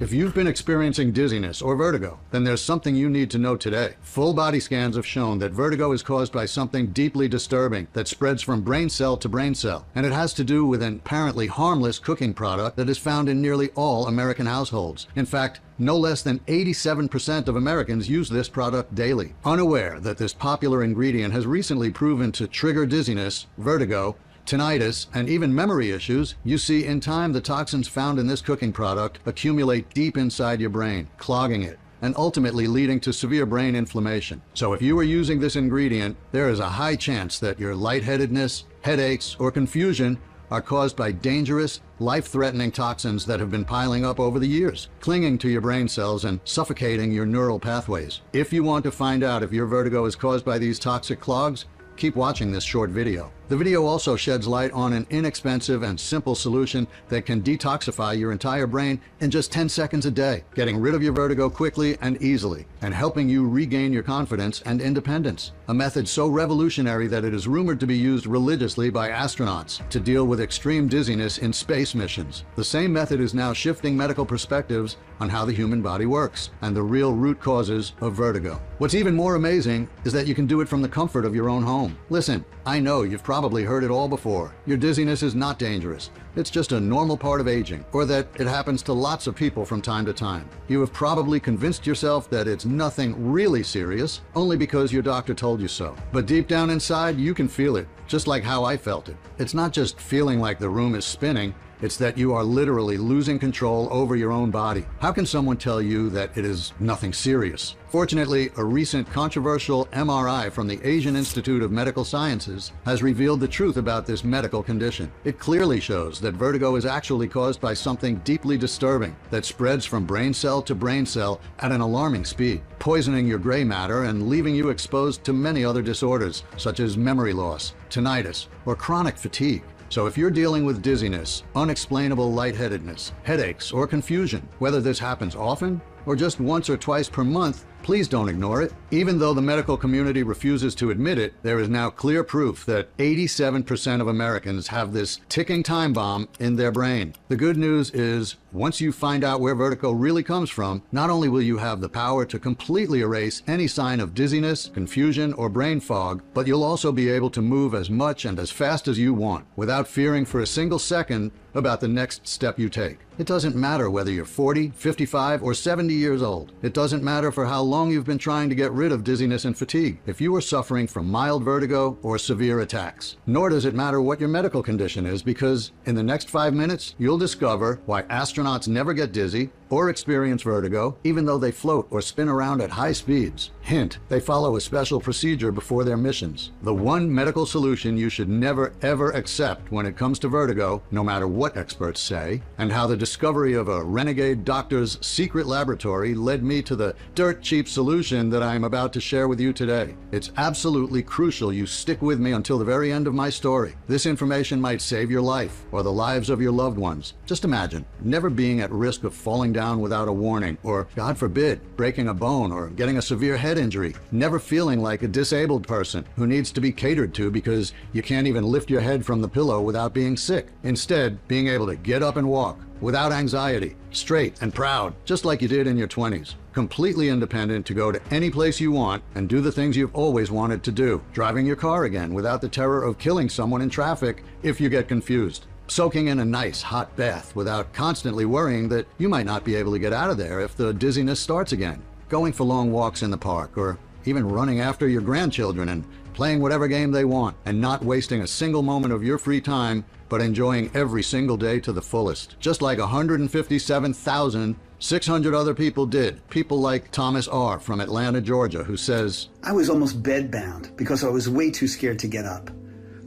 If you've been experiencing dizziness or vertigo, then there's something you need to know today. Full body scans have shown that vertigo is caused by something deeply disturbing that spreads from brain cell to brain cell, and it has to do with an apparently harmless cooking product that is found in nearly all American households. In fact, no less than 87% of Americans use this product daily. Unaware that this popular ingredient has recently proven to trigger dizziness, vertigo, tinnitus, and even memory issues, you see in time the toxins found in this cooking product accumulate deep inside your brain, clogging it, and ultimately leading to severe brain inflammation. So if you are using this ingredient, there is a high chance that your lightheadedness, headaches, or confusion are caused by dangerous, life-threatening toxins that have been piling up over the years, clinging to your brain cells and suffocating your neural pathways. If you want to find out if your vertigo is caused by these toxic clogs, keep watching this short video. The video also sheds light on an inexpensive and simple solution that can detoxify your entire brain in just 10 seconds a day, getting rid of your vertigo quickly and easily, and helping you regain your confidence and independence. A method so revolutionary that it is rumored to be used religiously by astronauts to deal with extreme dizziness in space missions. The same method is now shifting medical perspectives on how the human body works and the real root causes of vertigo. What's even more amazing is that you can do it from the comfort of your own home. Listen, I know you've probably heard it all before. Your dizziness is not dangerous. It's just a normal part of aging, or that it happens to lots of people from time to time. You have probably convinced yourself that it's nothing really serious, only because your doctor told you so. But deep down inside, you can feel it, just like how I felt it. It's not just feeling like the room is spinning, it's that you are literally losing control over your own body. How can someone tell you that it is nothing serious? Fortunately, a recent controversial MRI from the Asian Institute of Medical Sciences has revealed the truth about this medical condition. It clearly shows that vertigo is actually caused by something deeply disturbing that spreads from brain cell to brain cell at an alarming speed, poisoning your gray matter and leaving you exposed to many other disorders, such as memory loss, tinnitus, or chronic fatigue. So if you're dealing with dizziness, unexplainable lightheadedness, headaches, or confusion, whether this happens often or just once or twice per month, please don't ignore it. Even though the medical community refuses to admit it, there is now clear proof that 87% of Americans have this ticking time bomb in their brain. The good news is, once you find out where vertigo really comes from, not only will you have the power to completely erase any sign of dizziness, confusion, or brain fog, but you'll also be able to move as much and as fast as you want, without fearing for a single second about the next step you take. It doesn't matter whether you're 40, 55, or 70 years old. It doesn't matter for how long you've been trying to get rid of dizziness and fatigue, if you are suffering from mild vertigo or severe attacks. Nor does it matter what your medical condition is, because in the next 5 minutes, you'll discover why astronauts never get dizzy or experience vertigo, even though they float or spin around at high speeds. Hint, they follow a special procedure before their missions. The one medical solution you should never ever accept when it comes to vertigo, no matter what experts say, and how the discovery of a renegade doctor's secret laboratory led me to the dirt cheap solution that I'm about to share with you today. It's absolutely crucial you stick with me until the very end of my story. This information might save your life or the lives of your loved ones. Just imagine never being at risk of falling down without a warning, or God forbid, breaking a bone or getting a severe head injury. Never feeling like a disabled person who needs to be catered to because you can't even lift your head from the pillow without being sick. Instead, being able to get up and walk without anxiety, straight and proud, just like you did in your 20s. Completely independent to go to any place you want and do the things you've always wanted to do. Driving your car again without the terror of killing someone in traffic if you get confused. Soaking in a nice hot bath without constantly worrying that you might not be able to get out of there if the dizziness starts again. Going for long walks in the park, or even running after your grandchildren and playing whatever game they want, and not wasting a single moment of your free time, but enjoying every single day to the fullest. Just like 157,600 other people did. People like Thomas R. from Atlanta, Georgia, who says, I was almost bedbound because I was way too scared to get up.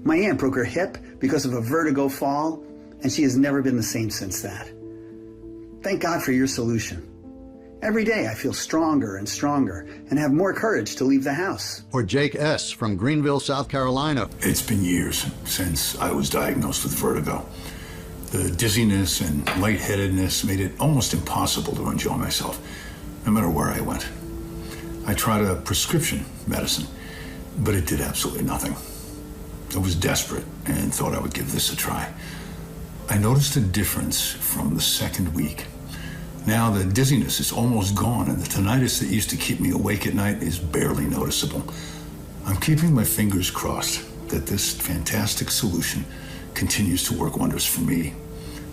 My aunt broke her hip because of a vertigo fall, and she has never been the same since that. Thank God for your solution. Every day I feel stronger and stronger and have more courage to leave the house. Or Jake S. from Greenville, South Carolina. It's been years since I was diagnosed with vertigo. The dizziness and lightheadedness made it almost impossible to enjoy myself, no matter where I went. I tried a prescription medicine, but it did absolutely nothing. I was desperate and thought I would give this a try. I noticed a difference from the second week. Now the dizziness is almost gone, and the tinnitus that used to keep me awake at night is barely noticeable. I'm keeping my fingers crossed that this fantastic solution continues to work wonders for me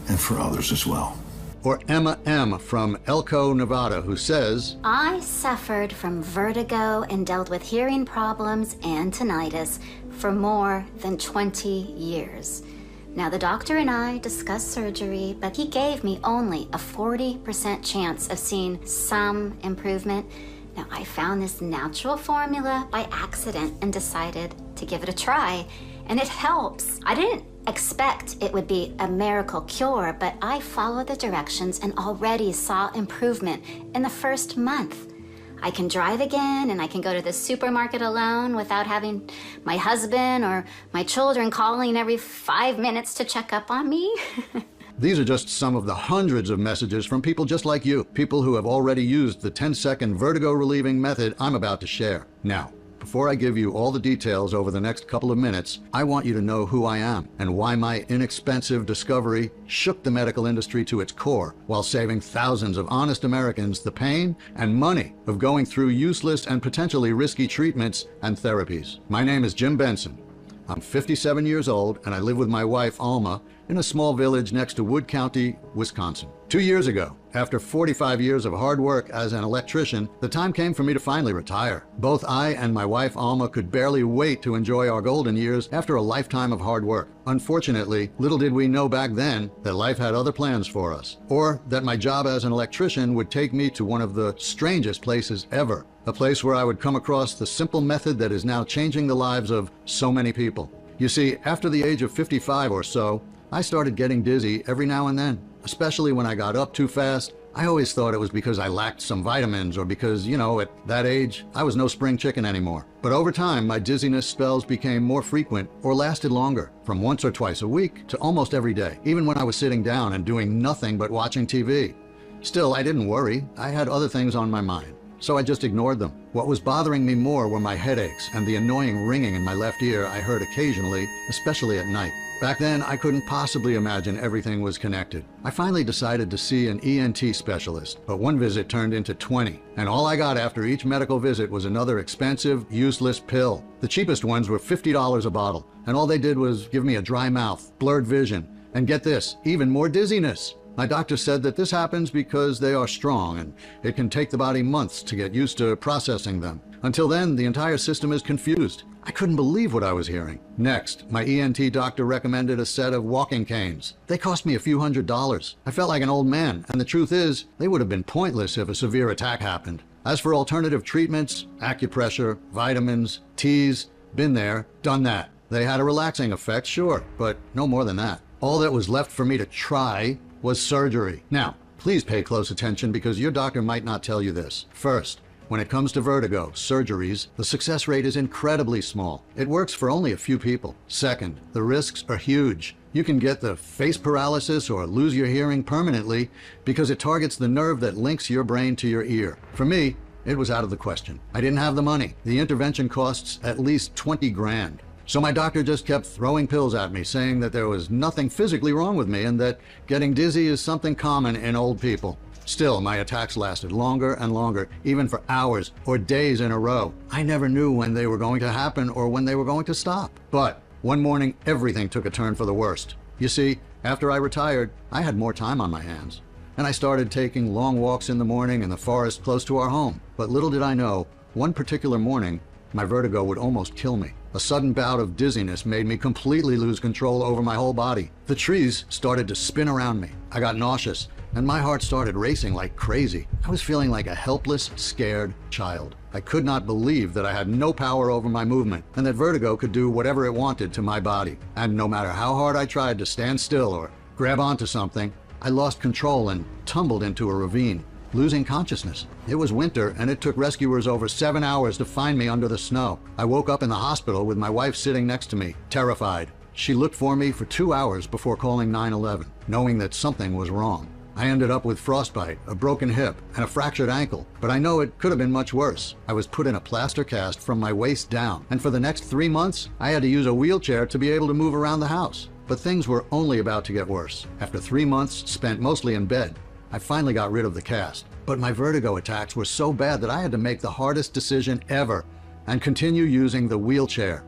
and for others as well. Or Emma M. from Elko, Nevada, who says, I suffered from vertigo and dealt with hearing problems and tinnitus for more than 20 years. Now, the doctor and I discussed surgery, but he gave me only a 40% chance of seeing some improvement. Now, I found this natural formula by accident and decided to give it a try, and it helps. I didn't expect it would be a miracle cure, but I followed the directions and already saw improvement in the first month. I can drive again, and I can go to the supermarket alone without having my husband or my children calling every 5 minutes to check up on me. These are just some of the hundreds of messages from people just like you, people who have already used the 10-second vertigo-relieving method I'm about to share. Now, before I give you all the details over the next couple of minutes, I want you to know who I am and why my inexpensive discovery shook the medical industry to its core while saving thousands of honest Americans the pain and money of going through useless and potentially risky treatments and therapies. My name is Jim Benson. I'm 57 years old, and I live with my wife, Alma, in a small village next to Wood County, Wisconsin. 2 years ago, after 45 years of hard work as an electrician, the time came for me to finally retire. Both I and my wife, Alma, could barely wait to enjoy our golden years after a lifetime of hard work. Unfortunately, little did we know back then that life had other plans for us, or that my job as an electrician would take me to one of the strangest places ever. A place where I would come across the simple method that is now changing the lives of so many people. You see, after the age of 55 or so, I started getting dizzy every now and then, especially when I got up too fast. I always thought it was because I lacked some vitamins or because, at that age, I was no spring chicken anymore. But over time, my dizziness spells became more frequent or lasted longer, from once or twice a week to almost every day, even when I was sitting down and doing nothing but watching TV. Still, I didn't worry. I had other things on my mind, so I just ignored them. What was bothering me more were my headaches and the annoying ringing in my left ear I heard occasionally, especially at night. Back then, I couldn't possibly imagine everything was connected. I finally decided to see an ENT specialist, but one visit turned into 20, and all I got after each medical visit was another expensive, useless pill. The cheapest ones were $50 a bottle, and all they did was give me a dry mouth, blurred vision, and get this, even more dizziness. My doctor said that this happens because they are strong, and it can take the body months to get used to processing them. Until then, the entire system is confused. I couldn't believe what I was hearing. Next, my ENT doctor recommended a set of walking canes. They cost me a few $100s. I felt like an old man, and the truth is, they would have been pointless if a severe attack happened. As for alternative treatments, acupressure, vitamins, teas, been there, done that. They had a relaxing effect, sure, but no more than that. All that was left for me to try was surgery. Now, please pay close attention because your doctor might not tell you this. First, when it comes to vertigo, surgeries, the success rate is incredibly small. It works for only a few people. Second, the risks are huge. You can get the face paralysis or lose your hearing permanently because it targets the nerve that links your brain to your ear. For me, it was out of the question. I didn't have the money. The intervention costs at least 20 grand. So my doctor just kept throwing pills at me, saying that there was nothing physically wrong with me and that getting dizzy is something common in old people. Still, my attacks lasted longer and longer, even for hours or days in a row. I never knew when they were going to happen or when they were going to stop. But one morning, everything took a turn for the worst. You see, after I retired, I had more time on my hands. And I started taking long walks in the morning in the forest close to our home. But little did I know, one particular morning, my vertigo would almost kill me. A sudden bout of dizziness made me completely lose control over my whole body. The trees started to spin around me. I got nauseous, and my heart started racing like crazy. I was feeling like a helpless, scared child. I could not believe that I had no power over my movement, and that vertigo could do whatever it wanted to my body. And no matter how hard I tried to stand still or grab onto something, I lost control and tumbled into a ravine, losing consciousness. It was winter, and it took rescuers over 7 hours to find me under the snow. I woke up in the hospital with my wife sitting next to me, terrified. She looked for me for 2 hours before calling 911, knowing that something was wrong. I ended up with frostbite, a broken hip, and a fractured ankle, but I know it could have been much worse. I was put in a plaster cast from my waist down, and for the next 3 months, I had to use a wheelchair to be able to move around the house. But things were only about to get worse. After 3 months spent mostly in bed, I finally got rid of the cast. But my vertigo attacks were so bad that I had to make the hardest decision ever and continue using the wheelchair.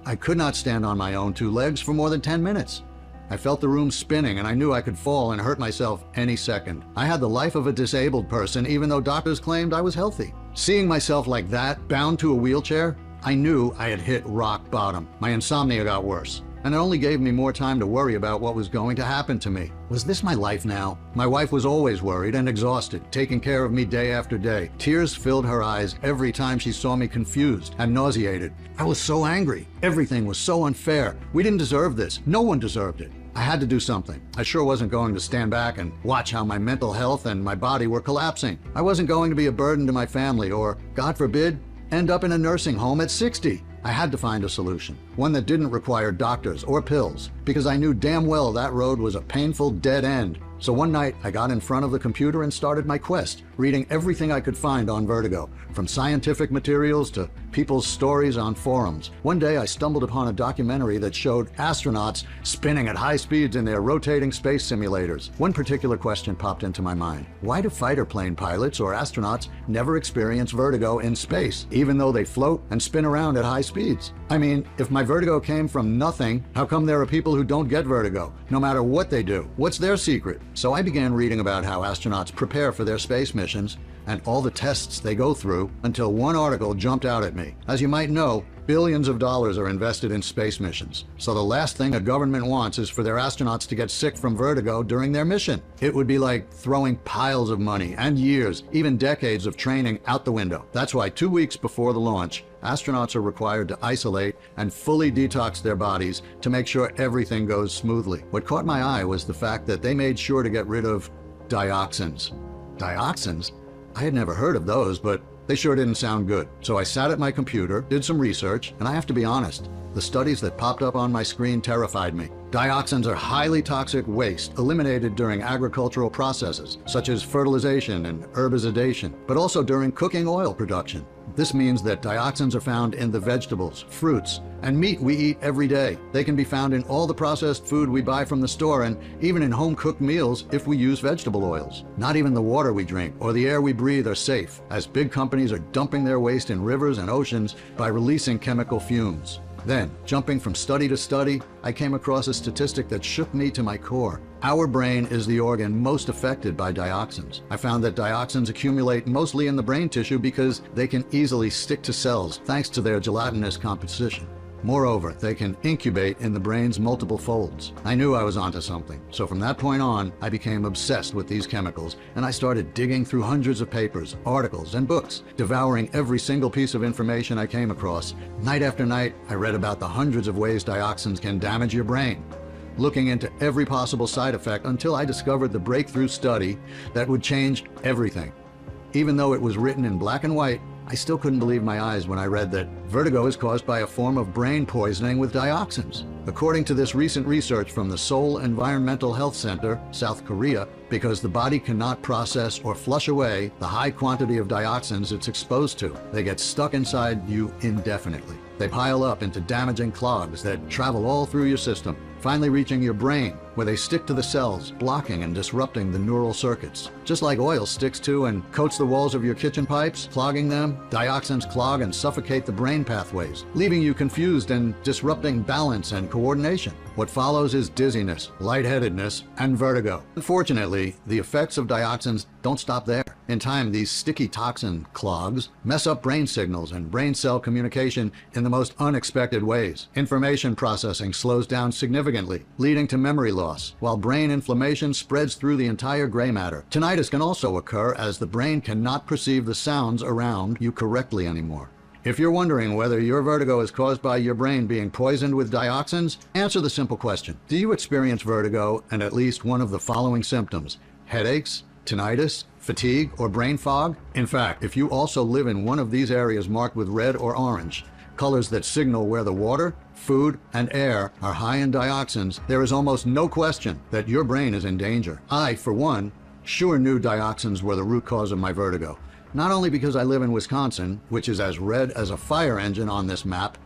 I could not stand on my own two legs for more than 10 minutes. I felt the room spinning and I knew I could fall and hurt myself any second. I had the life of a disabled person even though doctors claimed I was healthy. Seeing myself like that, bound to a wheelchair, I knew I had hit rock bottom. My insomnia got worse, and it only gave me more time to worry about what was going to happen to me. Was this my life now? My wife was always worried and exhausted, taking care of me day after day. Tears filled her eyes every time she saw me confused and nauseated. I was so angry. Everything was so unfair. We didn't deserve this. No one deserved it. I had to do something. I sure wasn't going to stand back and watch how my mental health and my body were collapsing. I wasn't going to be a burden to my family or, God forbid, end up in a nursing home at 60. I had to find a solution, one that didn't require doctors or pills, because I knew damn well that road was a painful dead end. So one night, I got in front of the computer and started my quest, reading everything I could find on vertigo, from scientific materials to people's stories on forums. One day, I stumbled upon a documentary that showed astronauts spinning at high speeds in their rotating space simulators. One particular question popped into my mind. Why do fighter plane pilots or astronauts never experience vertigo in space, even though they float and spin around at high speeds? I mean, if my vertigo came from nothing, how come there are people who don't get vertigo, no matter what they do? What's their secret? So I began reading about how astronauts prepare for their space missions and all the tests they go through until one article jumped out at me. As you might know, billions of dollars are invested in space missions. So the last thing a government wants is for their astronauts to get sick from vertigo during their mission. It would be like throwing piles of money and years, even decades of training out the window. That's why 2 weeks before the launch, astronauts are required to isolate and fully detox their bodies to make sure everything goes smoothly. What caught my eye was the fact that they made sure to get rid of dioxins. Dioxins? I had never heard of those, but they sure didn't sound good. So I sat at my computer, did some research, and I have to be honest, the studies that popped up on my screen terrified me. Dioxins are highly toxic waste eliminated during agricultural processes, such as fertilization and herbicide, but also during cooking oil production. This means that dioxins are found in the vegetables, fruits, and meat we eat every day. They can be found in all the processed food we buy from the store and even in home-cooked meals if we use vegetable oils. Not even the water we drink or the air we breathe are safe, as big companies are dumping their waste in rivers and oceans by releasing chemical fumes. Then, jumping from study to study, I came across a statistic that shook me to my core. Our brain is the organ most affected by dioxins. I found that dioxins accumulate mostly in the brain tissue because they can easily stick to cells thanks to their gelatinous composition. Moreover, they can incubate in the brain's multiple folds. I knew I was onto something, so from that point on, I became obsessed with these chemicals, and I started digging through hundreds of papers, articles, and books, devouring every single piece of information I came across. Night after night, I read about the hundreds of ways dioxins can damage your brain, looking into every possible side effect until I discovered the breakthrough study that would change everything. Even though it was written in black and white, I still couldn't believe my eyes when I read that vertigo is caused by a form of brain poisoning with dioxins. According to this recent research from the Seoul Environmental Health Center, South Korea, because the body cannot process or flush away the high quantity of dioxins it's exposed to, they get stuck inside you indefinitely. They pile up into damaging clogs that travel all through your system, finally reaching your brain, where they stick to the cells, blocking and disrupting the neural circuits. Just like oil sticks to and coats the walls of your kitchen pipes, clogging them, dioxins clog and suffocate the brain pathways, leaving you confused and disrupting balance and coordination. What follows is dizziness, lightheadedness, and vertigo. Unfortunately, the effects of dioxins don't stop there. In time, these sticky toxin clogs mess up brain signals and brain cell communication in the most unexpected ways. Information processing slows down significantly, leading to memory loss, while brain inflammation spreads through the entire gray matter. Tinnitus can also occur as the brain cannot perceive the sounds around you correctly anymore. If you're wondering whether your vertigo is caused by your brain being poisoned with dioxins, answer the simple question. Do you experience vertigo and at least one of the following symptoms? Headaches, tinnitus, fatigue, or brain fog? In fact, if you also live in one of these areas marked with red or orange, colors that signal where the water, food, and air are high in dioxins, there is almost no question that your brain is in danger. I, for one, sure knew dioxins were the root cause of my vertigo. Not only because I live in Wisconsin, which is as red as a fire engine on this map,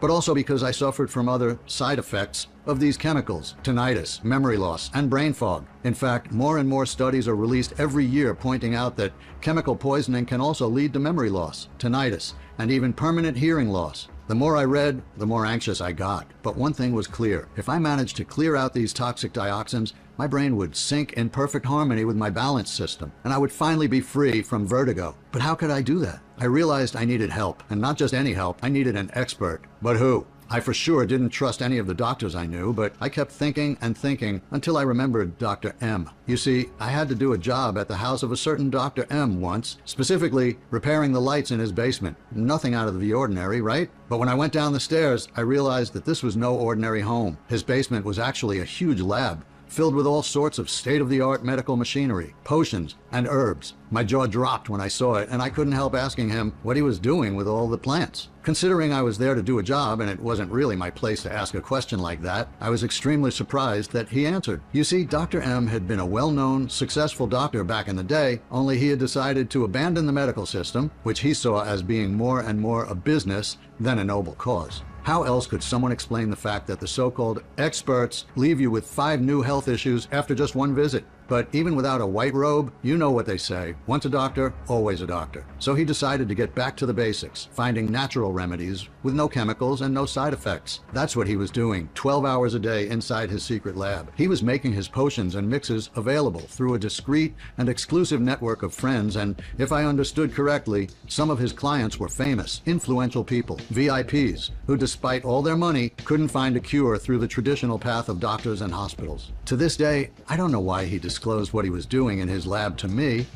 but also because I suffered from other side effects of these chemicals: tinnitus, memory loss, and brain fog. In fact, more and more studies are released every year pointing out that chemical poisoning can also lead to memory loss, tinnitus, and even permanent hearing loss. The more I read, the more anxious I got. But one thing was clear: if I managed to clear out these toxic dioxins, my brain would sync in perfect harmony with my balance system, and I would finally be free from vertigo. But how could I do that? I realized I needed help, and not just any help, I needed an expert. But who? I for sure didn't trust any of the doctors I knew, but I kept thinking and thinking until I remembered Dr. M. You see, I had to do a job at the house of a certain Dr. M once, specifically repairing the lights in his basement. Nothing out of the ordinary, right? But when I went down the stairs, I realized that this was no ordinary home. His basement was actually a huge lab, filled with all sorts of state-of-the-art medical machinery, potions, and herbs. My jaw dropped when I saw it, and I couldn't help asking him what he was doing with all the plants. Considering I was there to do a job and it wasn't really my place to ask a question like that, I was extremely surprised that he answered. You see, Dr. M had been a well-known, successful doctor back in the day, only he had decided to abandon the medical system, which he saw as being more and more a business than a noble cause. How else could someone explain the fact that the so-called experts leave you with 5 new health issues after just one visit? But even without a white robe, you know what they say: once a doctor, always a doctor. So he decided to get back to the basics, finding natural remedies with no chemicals and no side effects. That's what he was doing 12 hours a day inside his secret lab. He was making his potions and mixes available through a discreet and exclusive network of friends, and if I understood correctly, some of his clients were famous, influential people, VIPs, who despite all their money couldn't find a cure through the traditional path of doctors and hospitals. To this day, I don't know why he disclosed what he was doing in his lab to me.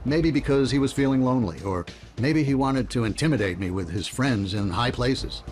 Maybe because he was feeling lonely, or maybe he wanted to intimidate me with his friends in high places.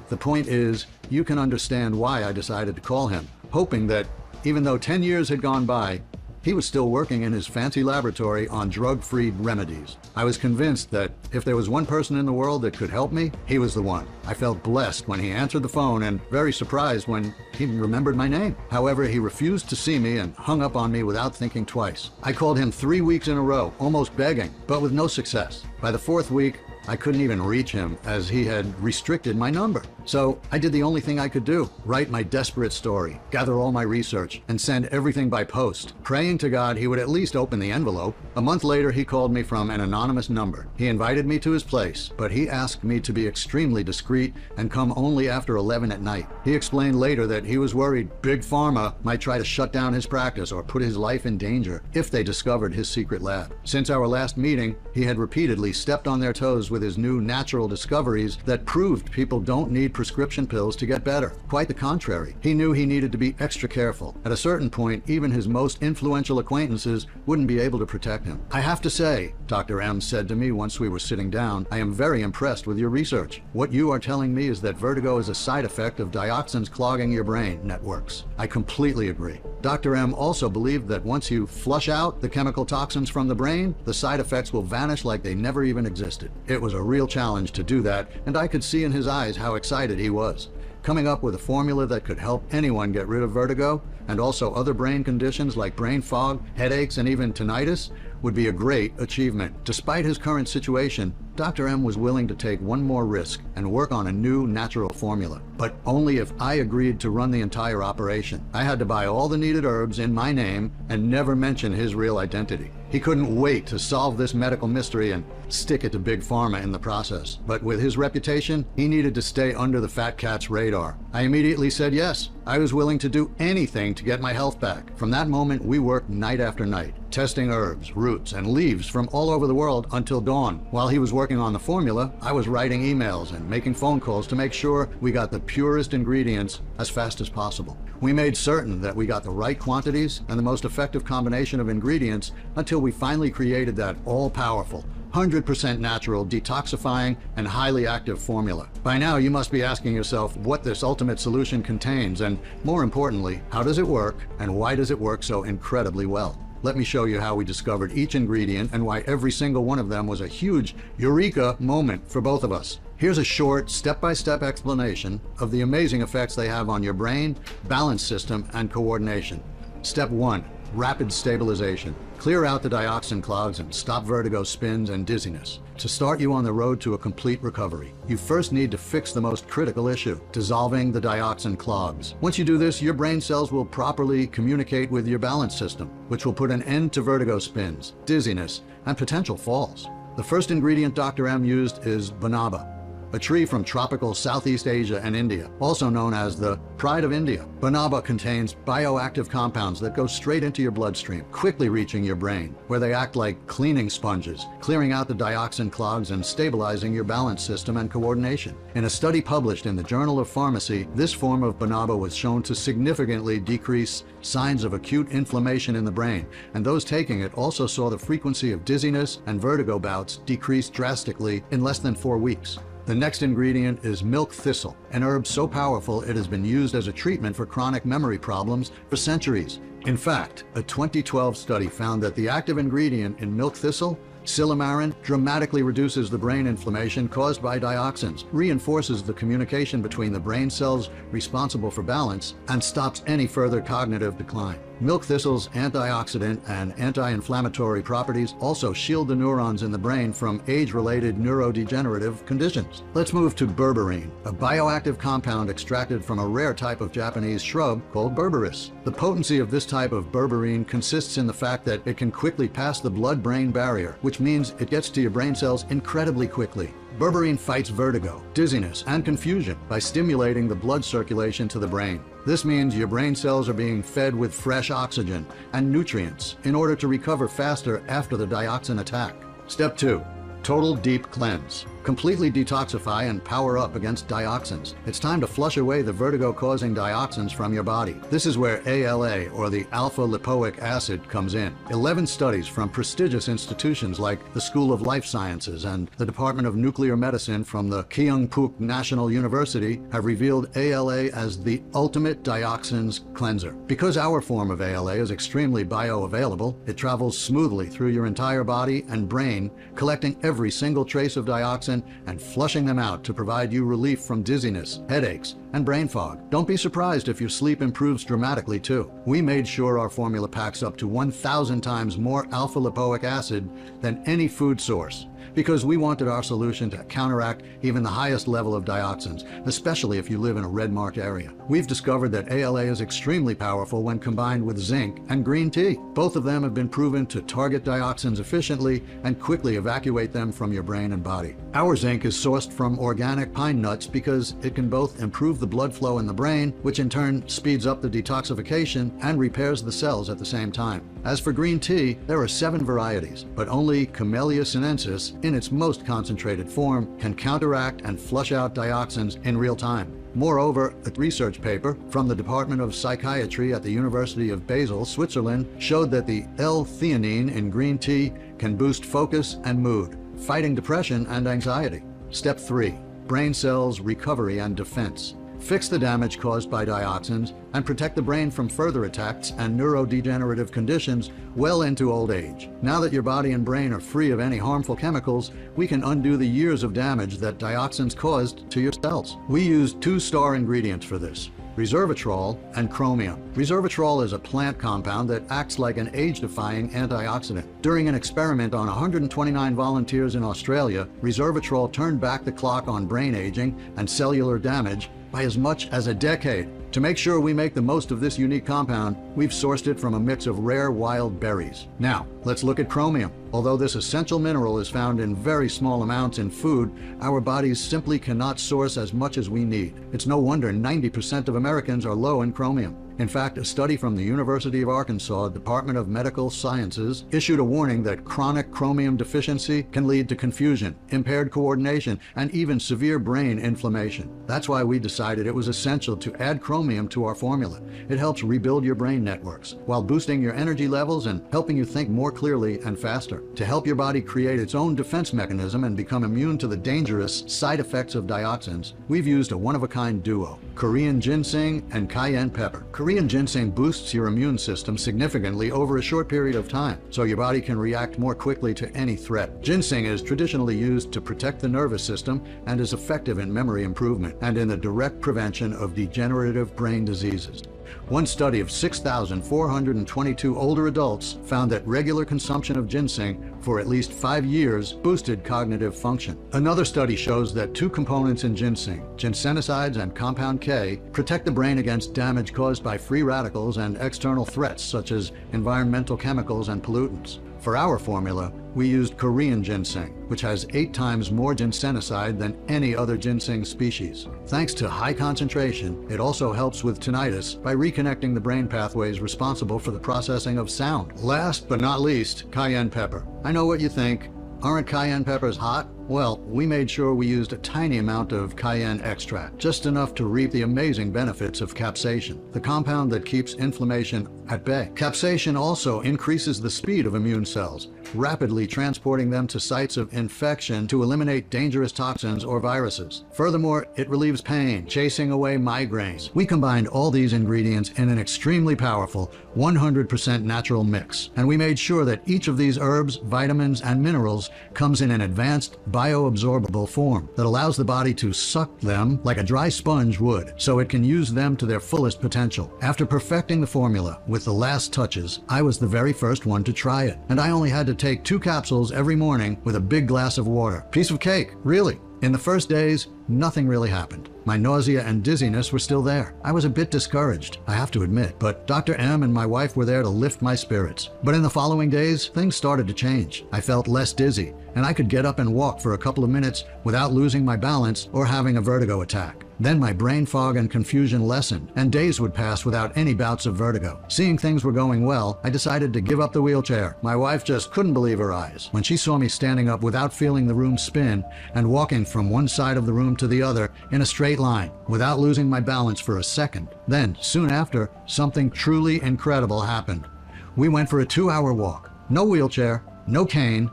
The point is, you can understand why I decided to call him, hoping that even though 10 years had gone by, he was still working in his fancy laboratory on drug-free remedies. I was convinced that if there was one person in the world that could help me, he was the one. I felt blessed when he answered the phone and very surprised when he remembered my name. However, he refused to see me and hung up on me without thinking twice. I called him 3 weeks in a row, almost begging, but with no success. By the 4th week, I couldn't even reach him as he had restricted my number. So I did the only thing I could do: write my desperate story, gather all my research, and send everything by post, praying to God he would at least open the envelope. A month later, he called me from an anonymous number. He invited me to his place, but he asked me to be extremely discreet and come only after 11 at night. He explained later that he was worried Big Pharma might try to shut down his practice or put his life in danger if they discovered his secret lab. Since our last meeting, he had repeatedly stepped on their toes with his new natural discoveries that proved people don't need prescription pills to get better. Quite the contrary. He knew he needed to be extra careful. At a certain point, even his most influential acquaintances wouldn't be able to protect him. I have to say, Dr. M said to me once we were sitting down, I am very impressed with your research. What you are telling me is that vertigo is a side effect of dioxins clogging your brain networks. I completely agree. Dr. M also believed that once you flush out the chemical toxins from the brain, the side effects will vanish like they never even existed. It was a real challenge to do that, and I could see in his eyes how excited he was. Coming up with a formula that could help anyone get rid of vertigo, and also other brain conditions like brain fog, headaches, and even tinnitus, would be a great achievement. Despite his current situation, Dr. M was willing to take one more risk and work on a new natural formula, but only if I agreed to run the entire operation. I had to buy all the needed herbs in my name and never mention his real identity. He couldn't wait to solve this medical mystery and stick it to Big Pharma in the process. But with his reputation, he needed to stay under the fat cat's radar. I immediately said yes. I was willing to do anything to get my health back. From that moment, we worked night after night, testing herbs, roots, and leaves from all over the world until dawn. While he was working on the formula, I was writing emails and making phone calls to make sure we got the purest ingredients as fast as possible. We made certain that we got the right quantities and the most effective combination of ingredients until we finally created that all-powerful, 100% natural, detoxifying, and highly active formula. By now, you must be asking yourself what this ultimate solution contains, and more importantly, how does it work, and why does it work so incredibly well? Let me show you how we discovered each ingredient and why every single one of them was a huge eureka moment for both of us. Here's a short, step-by-step explanation of the amazing effects they have on your brain, balance system, and coordination. Step 1. rapid stabilization. Clear out the dioxin clogs and stop vertigo, spins, and dizziness. To start you on the road to a complete recovery, you first need to fix the most critical issue, dissolving the dioxin clogs. Once you do this, your brain cells will properly communicate with your balance system, which will put an end to vertigo, spins, dizziness, and potential falls. The first ingredient Dr. M used is banaba, a tree from tropical Southeast Asia and India, also known as the pride of India. Banaba contains bioactive compounds that go straight into your bloodstream, quickly reaching your brain, where they act like cleaning sponges, clearing out the dioxin clogs and stabilizing your balance system and coordination. In a study published in the Journal of Pharmacy, this form of banaba was shown to significantly decrease signs of acute inflammation in the brain, and those taking it also saw the frequency of dizziness and vertigo bouts decrease drastically in less than 4 weeks. The next ingredient is milk thistle, an herb so powerful it has been used as a treatment for chronic memory problems for centuries. In fact, a 2012 study found that the active ingredient in milk thistle, silymarin, dramatically reduces the brain inflammation caused by dioxins, reinforces the communication between the brain cells responsible for balance, and stops any further cognitive decline. Milk thistle's antioxidant and anti-inflammatory properties also shield the neurons in the brain from age-related neurodegenerative conditions. Let's move to berberine, a bioactive compound extracted from a rare type of Japanese shrub called berberis. The potency of this type of berberine consists in the fact that it can quickly pass the blood-brain barrier, which means it gets to your brain cells incredibly quickly. Berberine fights vertigo, dizziness, and confusion by stimulating the blood circulation to the brain. This means your brain cells are being fed with fresh oxygen and nutrients in order to recover faster after the dioxin attack. Step 2. Total deep cleanse. Completely detoxify and power up against dioxins. It's time to flush away the vertigo-causing dioxins from your body. This is where ALA, or the alpha-lipoic acid, comes in. 11 studies from prestigious institutions like the School of Life Sciences and the Department of Nuclear Medicine from the Kyungpook National University have revealed ALA as the ultimate dioxins cleanser. Because our form of ALA is extremely bioavailable, it travels smoothly through your entire body and brain, collecting every single trace of dioxin and flushing them out to provide you relief from dizziness, headaches, and brain fog. Don't be surprised if your sleep improves dramatically too. We made sure our formula packs up to 1,000 times more alpha-lipoic acid than any food source, because we wanted our solution to counteract even the highest level of dioxins, especially if you live in a red-marked area. We've discovered that ALA is extremely powerful when combined with zinc and green tea. Both of them have been proven to target dioxins efficiently and quickly evacuate them from your brain and body. Our zinc is sourced from organic pine nuts because it can both improve the blood flow in the brain, which in turn speeds up the detoxification and repairs the cells at the same time. As for green tea, there are 7 varieties, but only Camellia sinensis, in its most concentrated form, can counteract and flush out dioxins in real time. Moreover, a research paper from the Department of Psychiatry at the University of Basel, Switzerland, showed that the L-theanine in green tea can boost focus and mood, fighting depression and anxiety. Step 3. Brain cells recovery and defense. Fix the damage caused by dioxins and protect the brain from further attacks and neurodegenerative conditions well into old age. Now that your body and brain are free of any harmful chemicals, we can undo the years of damage that dioxins caused to your cells. We used 2-star ingredients for this: resveratrol and chromium. Resveratrol is a plant compound that acts like an age-defying antioxidant. During an experiment on 129 volunteers in Australia, resveratrol turned back the clock on brain aging and cellular damage by as much as a decade. To make sure we make the most of this unique compound, we've sourced it from a mix of rare wild berries. Now, let's look at chromium. Although this essential mineral is found in very small amounts in food, our bodies simply cannot source as much as we need. It's no wonder 90% of Americans are low in chromium. In fact, a study from the University of Arkansas Department of Medical Sciences issued a warning that chronic chromium deficiency can lead to confusion, impaired coordination, and even severe brain inflammation. That's why we decided it was essential to add chromium to our formula. It helps rebuild your brain networks while boosting your energy levels and helping you think more clearly and faster. To help your body create its own defense mechanism and become immune to the dangerous side effects of dioxins, we've used a one-of-a-kind duo: Korean ginseng and cayenne pepper. Korean ginseng boosts your immune system significantly over a short period of time, so your body can react more quickly to any threat. Ginseng is traditionally used to protect the nervous system and is effective in memory improvement and in the direct prevention of degenerative brain diseases. One study of 6,422 older adults found that regular consumption of ginseng for at least 5 years boosted cognitive function. Another study shows that two components in ginseng, ginsenosides and compound K, protect the brain against damage caused by free radicals and external threats such as environmental chemicals and pollutants. For our formula, we used Korean ginseng, which has 8 times more ginsenoside than any other ginseng species. Thanks to high concentration, it also helps with tinnitus by reconnecting the brain pathways responsible for the processing of sound. Last but not least, cayenne pepper. I know what you think. Aren't cayenne peppers hot? Well, we made sure we used a tiny amount of cayenne extract, just enough to reap the amazing benefits of capsaicin, the compound that keeps inflammation at bay. Capsaicin also increases the speed of immune cells, rapidly transporting them to sites of infection to eliminate dangerous toxins or viruses. Furthermore, it relieves pain, chasing away migraines. We combined all these ingredients in an extremely powerful 100% natural mix, and we made sure that each of these herbs, vitamins, and minerals comes in an advanced bioabsorbable form that allows the body to suck them like a dry sponge would, so it can use them to their fullest potential. After perfecting the formula with the last touches, I was the very first one to try it, and I only had to take 2 capsules every morning with a big glass of water. Piece of cake, really. In the first days, nothing really happened. My nausea and dizziness were still there. I was a bit discouraged, I have to admit, but Dr. M and my wife were there to lift my spirits. But in the following days, things started to change. I felt less dizzy, and I could get up and walk for a couple of minutes without losing my balance or having a vertigo attack. Then my brain fog and confusion lessened, and days would pass without any bouts of vertigo. Seeing things were going well, I decided to give up the wheelchair. My wife just couldn't believe her eyes when she saw me standing up without feeling the room spin and walking from one side of the room to the other in a straight line without losing my balance for a second. Then, soon after, something truly incredible happened. We went for a 2-hour walk. No wheelchair, no cane.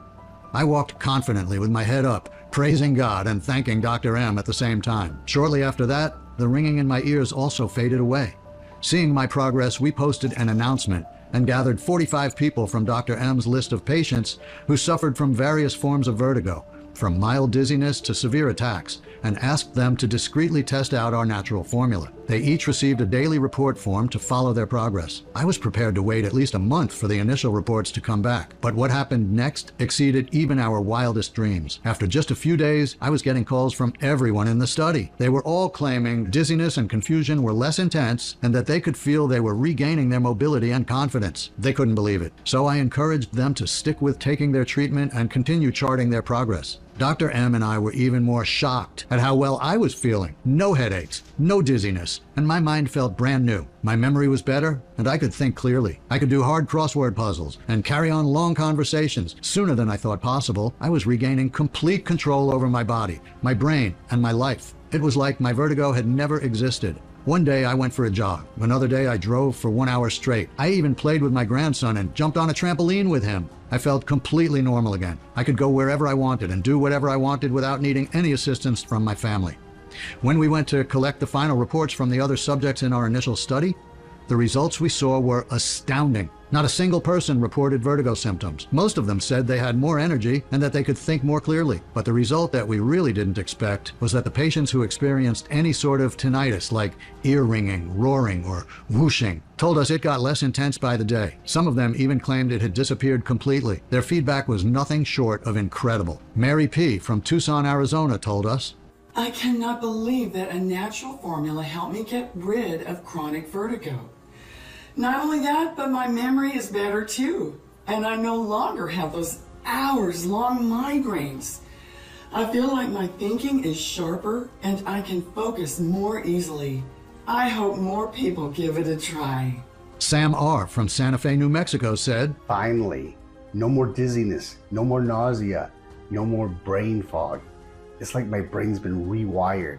I walked confidently with my head up, praising God and thanking Dr. M at the same time. Shortly after that, the ringing in my ears also faded away. Seeing my progress, we posted an announcement and gathered 45 people from Dr. M's list of patients who suffered from various forms of vertigo, from mild dizziness to severe attacks, and asked them to discreetly test out our natural formula. They each received a daily report form to follow their progress. I was prepared to wait at least a month for the initial reports to come back, but what happened next exceeded even our wildest dreams. After just a few days, I was getting calls from everyone in the study. They were all claiming dizziness and confusion were less intense and that they could feel they were regaining their mobility and confidence. They couldn't believe it, so I encouraged them to stick with taking their treatment and continue charting their progress. Dr. M and I were even more shocked at how well I was feeling. No headaches, no dizziness, and my mind felt brand new. My memory was better, and I could think clearly. I could do hard crossword puzzles and carry on long conversations sooner than I thought possible. I was regaining complete control over my body, my brain, and my life. It was like my vertigo had never existed. One day I went for a jog. Another day I drove for 1 hour straight. I even played with my grandson and jumped on a trampoline with him. I felt completely normal again. I could go wherever I wanted and do whatever I wanted without needing any assistance from my family. When we went to collect the final reports from the other subjects in our initial study, the results we saw were astounding. Not a single person reported vertigo symptoms. Most of them said they had more energy and that they could think more clearly. But the result that we really didn't expect was that the patients who experienced any sort of tinnitus, like ear ringing, roaring, or whooshing, told us it got less intense by the day. Some of them even claimed it had disappeared completely. Their feedback was nothing short of incredible. Mary P. from Tucson, Arizona told us, "I cannot believe that a natural formula helped me get rid of chronic vertigo. Not only that, but my memory is better too, and I no longer have those hours-long migraines. I feel like my thinking is sharper and I can focus more easily. I hope more people give it a try." Sam R. from Santa Fe, New Mexico said, "Finally, no more dizziness, no more nausea, no more brain fog. It's like my brain's been rewired.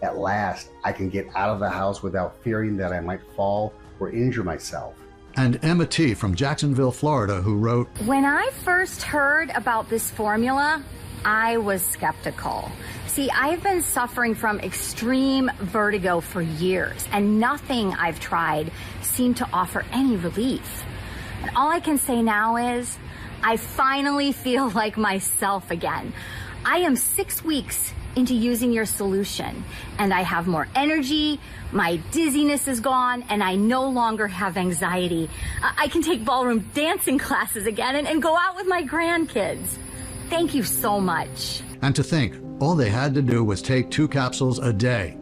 At last, I can get out of the house without fearing that I might fall or injure myself." And Emma T. from Jacksonville, Florida, who wrote, "When I first heard about this formula, I was skeptical. See, I've been suffering from extreme vertigo for years, and nothing I've tried seemed to offer any relief. And all I can say now is, I finally feel like myself again. I am 6 weeks into using your solution, and I have more energy, my dizziness is gone, and I no longer have anxiety. I can take ballroom dancing classes again and go out with my grandkids. Thank you so much. And to think, all they had to do was take 2 capsules a day.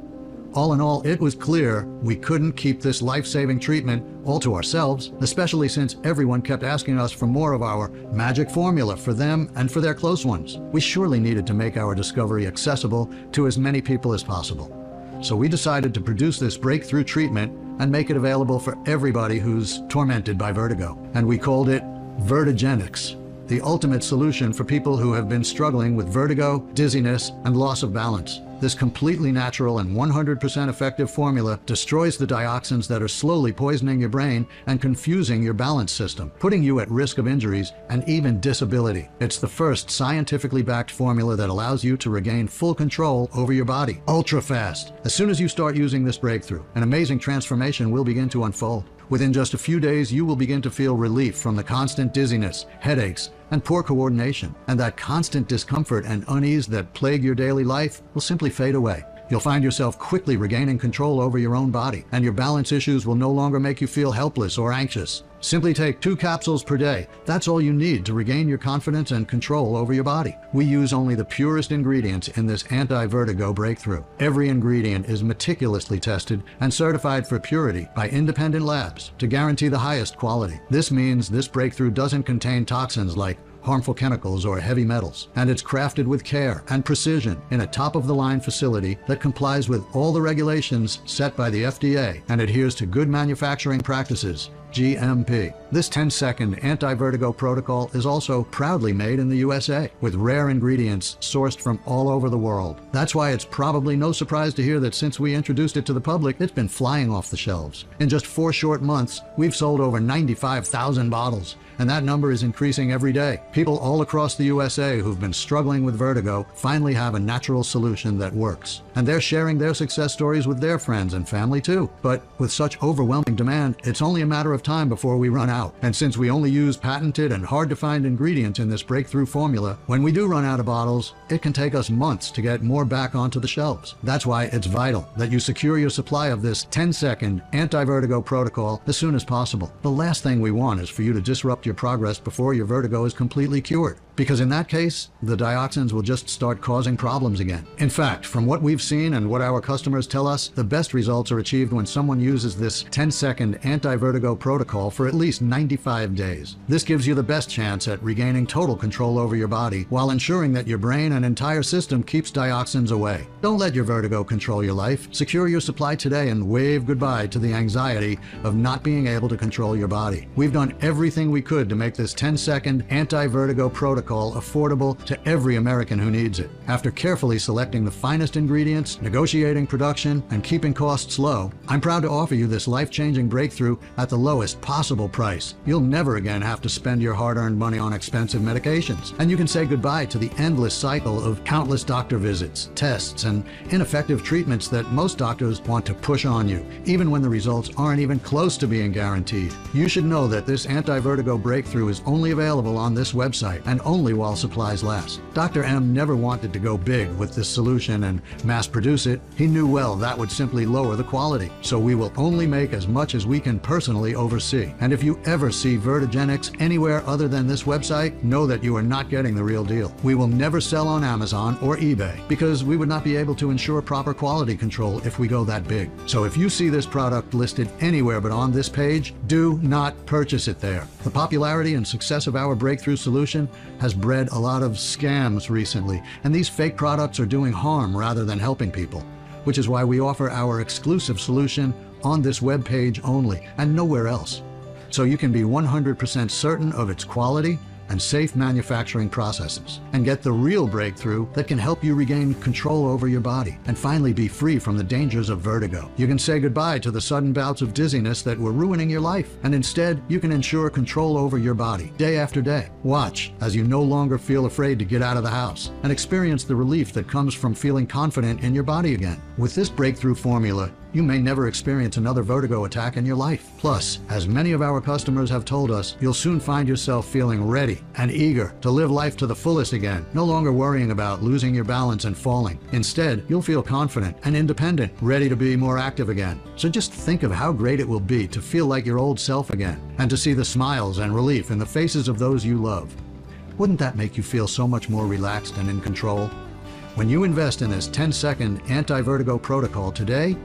All in all, it was clear we couldn't keep this life-saving treatment all to ourselves, especially since everyone kept asking us for more of our magic formula for them and for their close ones. We surely needed to make our discovery accessible to as many people as possible. So we decided to produce this breakthrough treatment and make it available for everybody who's tormented by vertigo. And we called it Vertigenics, the ultimate solution for people who have been struggling with vertigo, dizziness, and loss of balance. This completely natural and 100% effective formula destroys the dioxins that are slowly poisoning your brain and confusing your balance system, putting you at risk of injuries and even disability. It's the first scientifically backed formula that allows you to regain full control over your body, ultra fast. As soon as you start using this breakthrough, an amazing transformation will begin to unfold. Within just a few days, you will begin to feel relief from the constant dizziness, headaches, and poor coordination. And that constant discomfort and unease that plague your daily life will simply fade away. You'll find yourself quickly regaining control over your own body, and your balance issues will no longer make you feel helpless or anxious. Simply take 2 capsules per day. That's all you need to regain your confidence and control over your body. We use only the purest ingredients in this anti-vertigo breakthrough. Every ingredient is meticulously tested and certified for purity by independent labs to guarantee the highest quality. This means this breakthrough doesn't contain toxins like harmful chemicals or heavy metals, and it's crafted with care and precision in a top-of-the-line facility that complies with all the regulations set by the FDA and adheres to good manufacturing practices, GMP. This 10-second anti-vertigo protocol is also proudly made in the USA with rare ingredients sourced from all over the world. That's why it's probably no surprise to hear that since we introduced it to the public, it's been flying off the shelves. In just 4 short months, we've sold over 95,000 bottles, and that number is increasing every day. People all across the USA who've been struggling with vertigo finally have a natural solution that works. And they're sharing their success stories with their friends and family too. But with such overwhelming demand, it's only a matter of time before we run out. And since we only use patented and hard-to-find ingredients in this breakthrough formula, when we do run out of bottles, it can take us months to get more back onto the shelves. That's why it's vital that you secure your supply of this 10-second anti-vertigo protocol as soon as possible. The last thing we want is for you to disrupt your progress before your vertigo is completely cured, because in that case, the dioxins will just start causing problems again. In fact, from what we've seen and what our customers tell us, the best results are achieved when someone uses this 10-second anti-vertigo protocol for at least 95 days. This gives you the best chance at regaining total control over your body while ensuring that your brain and entire system keeps dioxins away. Don't let your vertigo control your life. Secure your supply today and wave goodbye to the anxiety of not being able to control your body. We've done everything we could to make this 10-second anti-vertigo protocol affordable to every American who needs it. After carefully selecting the finest ingredients, negotiating production, and keeping costs low, I'm proud to offer you this life-changing breakthrough at the lowest possible price. You'll never again have to spend your hard-earned money on expensive medications, and you can say goodbye to the endless cycle of countless doctor visits, tests, and ineffective treatments that most doctors want to push on you, even when the results aren't even close to being guaranteed. You should know that this anti-vertigo breakthrough is only available on this website and only while supplies last. Dr. M never wanted to go big with this solution and mass produce it. He knew well that would simply lower the quality, so we will only make as much as we can personally oversee. And if you ever see Vertigenics anywhere other than this website, know that you are not getting the real deal. We will never sell on Amazon or eBay because we would not be able to ensure proper quality control if we go that big. So if you see this product listed anywhere but on this page, do not purchase it there. The popularity and success of our breakthrough solution has bred a lot of scams recently, and these fake products are doing harm rather than helping people, which is why we offer our exclusive solution on this web page only and nowhere else. So you can be 100% certain of its quality and safe manufacturing processes, and get the real breakthrough that can help you regain control over your body and finally be free from the dangers of vertigo. You can say goodbye to the sudden bouts of dizziness that were ruining your life, and instead you can ensure control over your body day after day. Watch as you no longer feel afraid to get out of the house and experience the relief that comes from feeling confident in your body again. With this breakthrough formula, you may never experience another vertigo attack in your life. Plus, as many of our customers have told us, you'll soon find yourself feeling ready and eager to live life to the fullest again, no longer worrying about losing your balance and falling. Instead, you'll feel confident and independent, ready to be more active again. So just think of how great it will be to feel like your old self again, and to see the smiles and relief in the faces of those you love. Wouldn't that make you feel so much more relaxed and in control? When you invest in this 10-second anti-vertigo protocol today,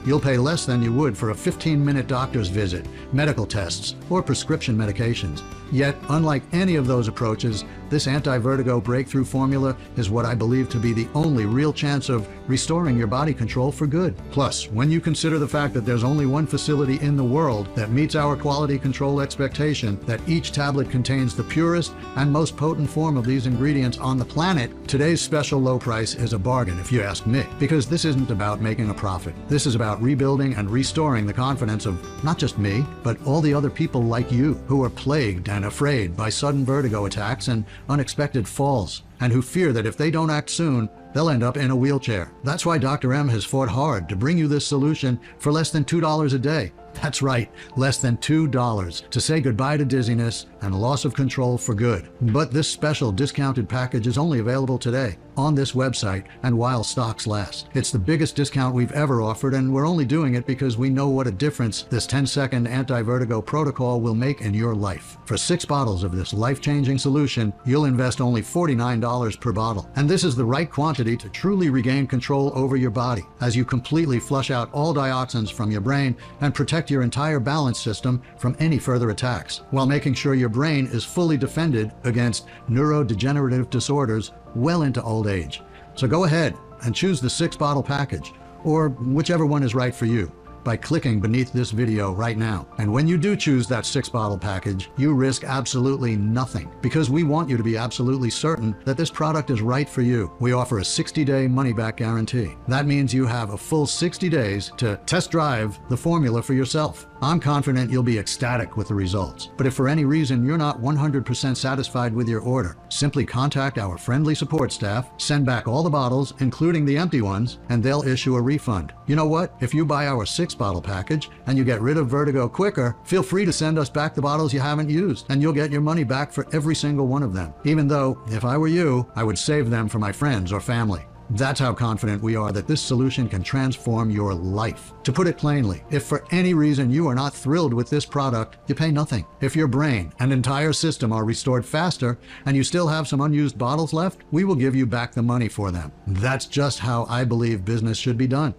you'll pay less than you would for a 15-minute doctor's visit, medical tests, or prescription medications. Yet, unlike any of those approaches, this anti-vertigo breakthrough formula is what I believe to be the only real chance of restoring your body control for good. Plus, when you consider the fact that there's only one facility in the world that meets our quality control expectation, that each tablet contains the purest and most potent form of these ingredients on the planet, today's special low price is a bargain if you ask me. Because this isn't about making a profit. This is about rebuilding and restoring the confidence of not just me, but all the other people like you who are plagued and afraid by sudden vertigo attacks and unexpected falls, and who fear that if they don't act soon, they'll end up in a wheelchair. That's why Dr. M has fought hard to bring you this solution for less than $2 a day. That's right, less than $2 to say goodbye to dizziness and loss of control for good. But this special discounted package is only available today on this website and while stocks last. It's the biggest discount we've ever offered, and we're only doing it because we know what a difference this 10-second anti-vertigo protocol will make in your life. For 6 bottles of this life-changing solution, you'll invest only $49 per bottle. And this is the right quantity to truly regain control over your body as you completely flush out all dioxins from your brain and protect your entire balance system from any further attacks, while making sure your brain is fully defended against neurodegenerative disorders well into old age. So go ahead and choose the 6-bottle package, or whichever one is right for you, by clicking beneath this video right now. And when you do choose that 6-bottle package, you risk absolutely nothing, because we want you to be absolutely certain that this product is right for you. We offer a 60-day money-back guarantee. That means you have a full 60 days to test drive the formula for yourself. I'm confident you'll be ecstatic with the results. But if for any reason you're not 100% satisfied with your order, simply contact our friendly support staff, send back all the bottles, including the empty ones, and they'll issue a refund. You know what? If you buy our 6-bottle package and you get rid of vertigo quicker, feel free to send us back the bottles you haven't used, and you'll get your money back for every single one of them. Even though, if I were you, I would save them for my friends or family. That's how confident we are that this solution can transform your life. To put it plainly, if for any reason you are not thrilled with this product, you pay nothing. If your brain and entire system are restored faster and you still have some unused bottles left, we will give you back the money for them. That's just how I believe business should be done.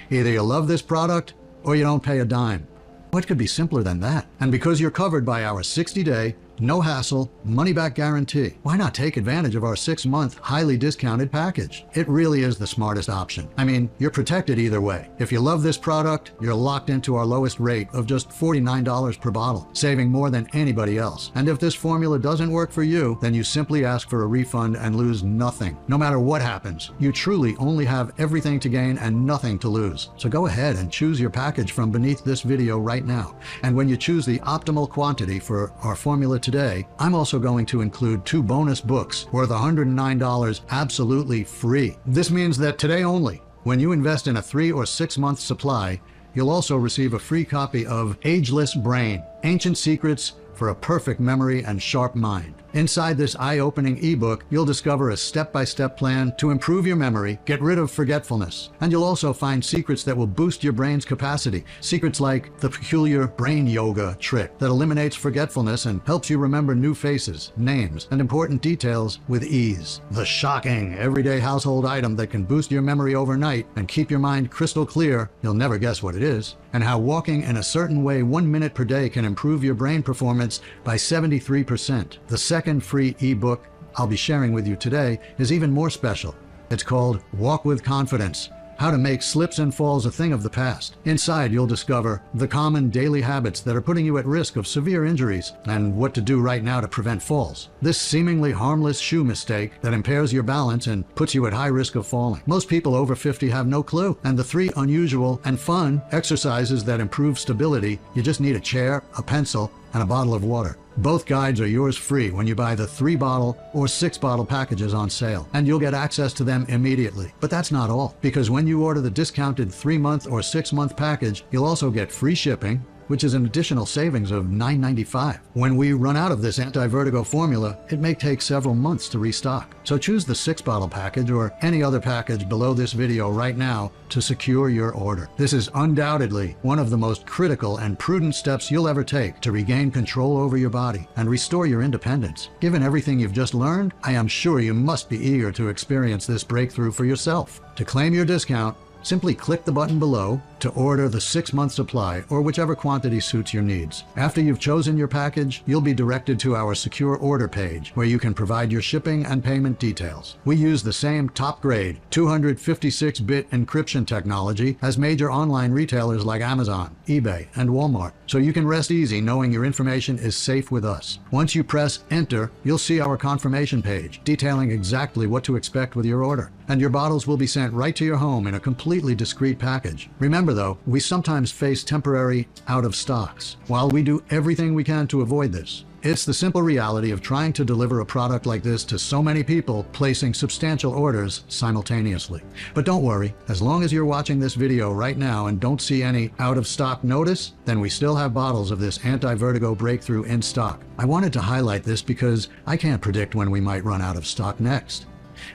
Either you love this product or you don't pay a dime. What could be simpler than that? And because you're covered by our 60-day, no hassle, money-back guarantee, why not take advantage of our 6-month, highly discounted package? It really is the smartest option. I mean, you're protected either way. If you love this product, you're locked into our lowest rate of just $49 per bottle, saving more than anybody else. And if this formula doesn't work for you, then you simply ask for a refund and lose nothing. No matter what happens, you truly only have everything to gain and nothing to lose. So go ahead and choose your package from beneath this video right now. And when you choose the optimal quantity for our formula today, I'm also going to include 2 bonus books worth $109 absolutely free. This means that today only, when you invest in a 3 or 6 month supply, you'll also receive a free copy of Ageless Brain: Ancient Secrets for a Perfect Memory and Sharp Mind. Inside this eye-opening ebook, you'll discover a step-by-step plan to improve your memory, get rid of forgetfulness, and you'll also find secrets that will boost your brain's capacity. Secrets like the peculiar brain yoga trick that eliminates forgetfulness and helps you remember new faces, names, and important details with ease. The shocking, everyday household item that can boost your memory overnight and keep your mind crystal clear, you'll never guess what it is, and how walking in a certain way 1 minute per day can improve your brain performance by 73%. The second free ebook I'll be sharing with you today is even more special. It's called Walk with Confidence: How to Make Slips and Falls a Thing of the Past. Inside, you'll discover the common daily habits that are putting you at risk of severe injuries and what to do right now to prevent falls. This seemingly harmless shoe mistake that impairs your balance and puts you at high risk of falling. Most people over 50 have no clue. And the 3 unusual and fun exercises that improve stability, you just need a chair, a pencil, and a bottle of water. Both guides are yours free when you buy the 3-bottle or 6-bottle packages on sale, and you'll get access to them immediately. But that's not all, because when you order the discounted 3-month or 6-month package, you'll also get free shipping, which is an additional savings of $9.95. When we run out of this anti-vertigo formula, it may take several months to restock. So choose the 6-bottle package or any other package below this video right now to secure your order. This is undoubtedly one of the most critical and prudent steps you'll ever take to regain control over your body and restore your independence. Given everything you've just learned, I am sure you must be eager to experience this breakthrough for yourself. To claim your discount, simply click the button below to order the 6-month supply or whichever quantity suits your needs. After you've chosen your package, you'll be directed to our secure order page where you can provide your shipping and payment details. We use the same top-grade 256-bit encryption technology as major online retailers like Amazon, eBay, and Walmart, so you can rest easy knowing your information is safe with us. Once you press Enter, you'll see our confirmation page detailing exactly what to expect with your order, and your bottles will be sent right to your home in a completely discreet package. Remember though, we sometimes face temporary out of stocks. While we do everything we can to avoid this, it's the simple reality of trying to deliver a product like this to so many people placing substantial orders simultaneously. But don't worry, as long as you're watching this video right now and don't see any out of stock notice, then we still have bottles of this anti-vertigo breakthrough in stock. I wanted to highlight this because I can't predict when we might run out of stock next.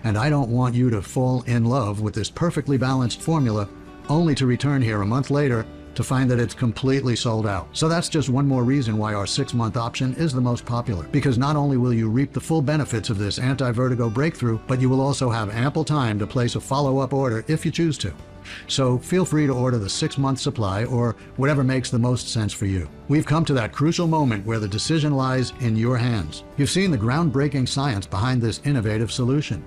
And I don't want you to fall in love with this perfectly balanced formula only to return here a month later to find that it's completely sold out. So that's just one more reason why our 6-month option is the most popular, because not only will you reap the full benefits of this anti-vertigo breakthrough, but you will also have ample time to place a follow-up order if you choose to. So feel free to order the 6-month supply or whatever makes the most sense for you. We've come to that crucial moment where the decision lies in your hands. You've seen the groundbreaking science behind this innovative solution,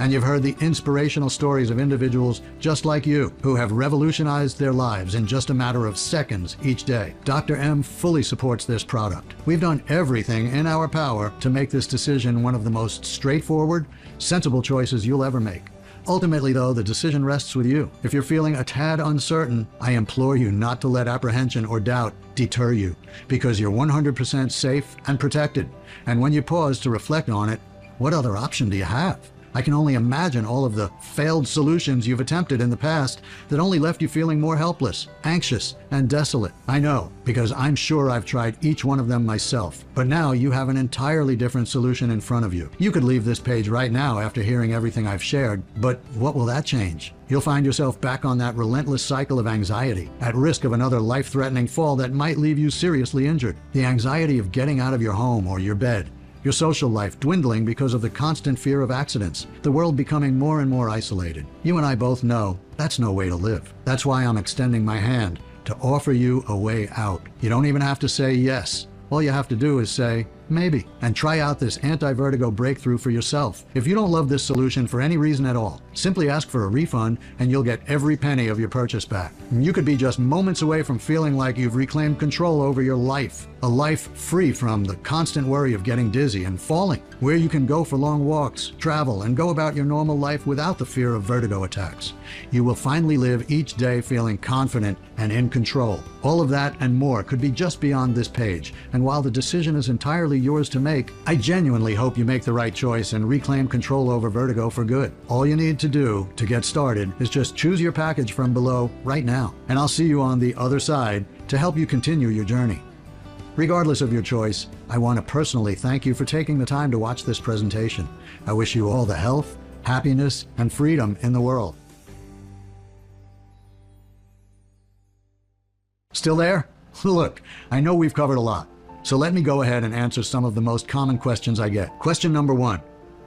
and you've heard the inspirational stories of individuals just like you who have revolutionized their lives in just a matter of seconds each day. Dr. M fully supports this product. We've done everything in our power to make this decision one of the most straightforward, sensible choices you'll ever make. Ultimately, though, the decision rests with you. If you're feeling a tad uncertain, I implore you not to let apprehension or doubt deter you, because you're 100% safe and protected. And when you pause to reflect on it, what other option do you have? I can only imagine all of the failed solutions you've attempted in the past that only left you feeling more helpless, anxious, and desolate. I know, because I'm sure I've tried each one of them myself. But now you have an entirely different solution in front of you. You could leave this page right now after hearing everything I've shared, but what will that change? You'll find yourself back on that relentless cycle of anxiety, at risk of another life-threatening fall that might leave you seriously injured. The anxiety of getting out of your home or your bed, your social life dwindling because of the constant fear of accidents, the world becoming more and more isolated. You and I both know that's no way to live. That's why I'm extending my hand to offer you a way out. You don't even have to say yes. All you have to do is say, maybe, and try out this anti-vertigo breakthrough for yourself. If you don't love this solution for any reason at all, simply ask for a refund and you'll get every penny of your purchase back. You could be just moments away from feeling like you've reclaimed control over your life, a life free from the constant worry of getting dizzy and falling, where you can go for long walks, travel, and go about your normal life without the fear of vertigo attacks. You will finally live each day feeling confident and in control. All of that and more could be just beyond this page, and while the decision is entirely yours to make, I genuinely hope you make the right choice and reclaim control over vertigo for good. All you need to do to get started is just choose your package from below right now, and I'll see you on the other side to help you continue your journey. Regardless of your choice, I want to personally thank you for taking the time to watch this presentation. I wish you all the health, happiness, and freedom in the world. Still there? Look, I know we've covered a lot, so let me go ahead and answer some of the most common questions I get. Question number 1.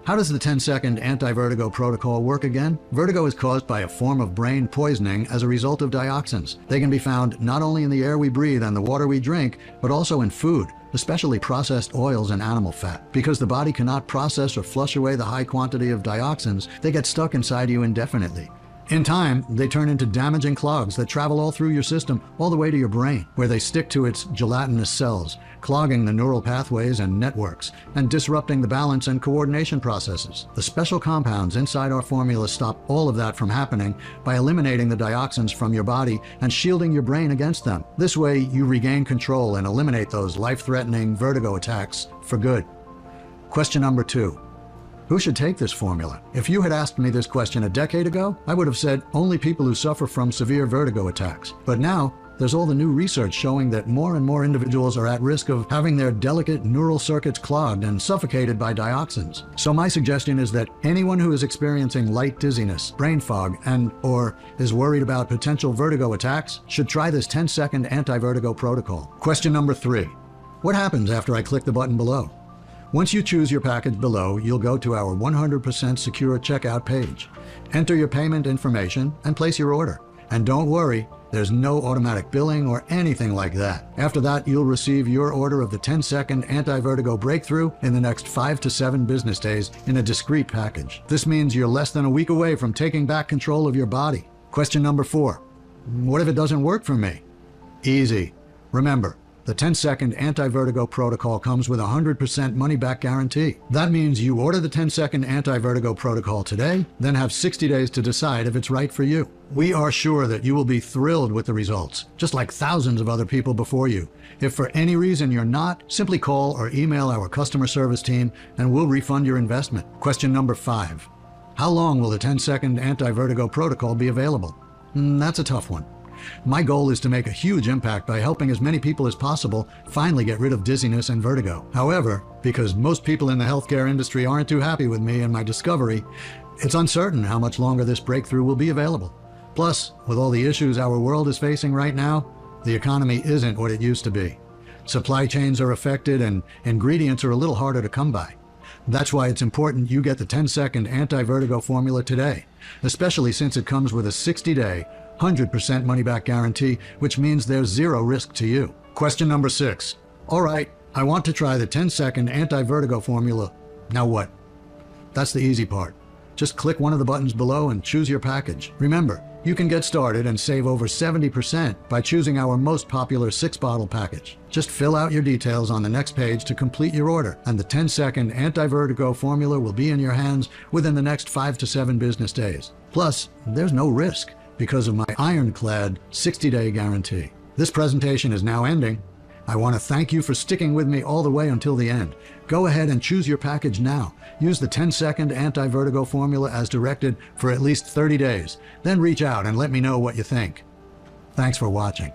How does the 10-second anti-vertigo protocol work again? Vertigo is caused by a form of brain poisoning as a result of dioxins. They can be found not only in the air we breathe and the water we drink, but also in food, especially processed oils and animal fat. Because the body cannot process or flush away the high quantity of dioxins, they get stuck inside you indefinitely. In time, they turn into damaging clogs that travel all through your system, all the way to your brain, where they stick to its gelatinous cells, clogging the neural pathways and networks, and disrupting the balance and coordination processes. The special compounds inside our formula stop all of that from happening by eliminating the dioxins from your body and shielding your brain against them. This way, you regain control and eliminate those life-threatening vertigo attacks for good. Question number 2. Who should take this formula? If you had asked me this question a decade ago, I would have said only people who suffer from severe vertigo attacks. But now, there's all the new research showing that more and more individuals are at risk of having their delicate neural circuits clogged and suffocated by dioxins. So my suggestion is that anyone who is experiencing light dizziness, brain fog, or is worried about potential vertigo attacks should try this 10-second anti-vertigo protocol. Question number 3. What happens after I click the button below? Once you choose your package below, you'll go to our 100% secure checkout page. Enter your payment information and place your order. And don't worry, there's no automatic billing or anything like that. After that, you'll receive your order of the 10-second anti-vertigo breakthrough in the next 5 to 7 business days in a discrete package. This means you're less than a week away from taking back control of your body. Question number 4. What if it doesn't work for me? Easy. Remember, the 10-second anti-vertigo protocol comes with a 100% money-back guarantee. That means you order the 10-second anti-vertigo protocol today, then have 60 days to decide if it's right for you. We are sure that you will be thrilled with the results, just like thousands of other people before you. If for any reason you're not, simply call or email our customer service team and we'll refund your investment. Question number 5. How long will the 10-second anti-vertigo protocol be available? That's a tough one. My goal is to make a huge impact by helping as many people as possible finally get rid of dizziness and vertigo. However, because most people in the healthcare industry aren't too happy with me and my discovery, it's uncertain how much longer this breakthrough will be available. Plus, with all the issues our world is facing right now, the economy isn't what it used to be. Supply chains are affected and ingredients are a little harder to come by. That's why it's important you get the 10-second anti-vertigo formula today, especially since it comes with a 60-day, 100% money-back guarantee, which means there's zero risk to you. Question number 6. All right, I want to try the 10-second anti-vertigo formula. Now what? That's the easy part. Just click one of the buttons below and choose your package. Remember, you can get started and save over 70% by choosing our most popular 6-bottle package. Just fill out your details on the next page to complete your order, and the 10-second anti-vertigo formula will be in your hands within the next 5 to 7 business days. Plus, there's no risk because of my ironclad 60-day guarantee. This presentation is now ending. I want to thank you for sticking with me all the way until the end. Go ahead and choose your package now. Use the 10-second anti-vertigo formula as directed for at least 30 days. Then reach out and let me know what you think. Thanks for watching.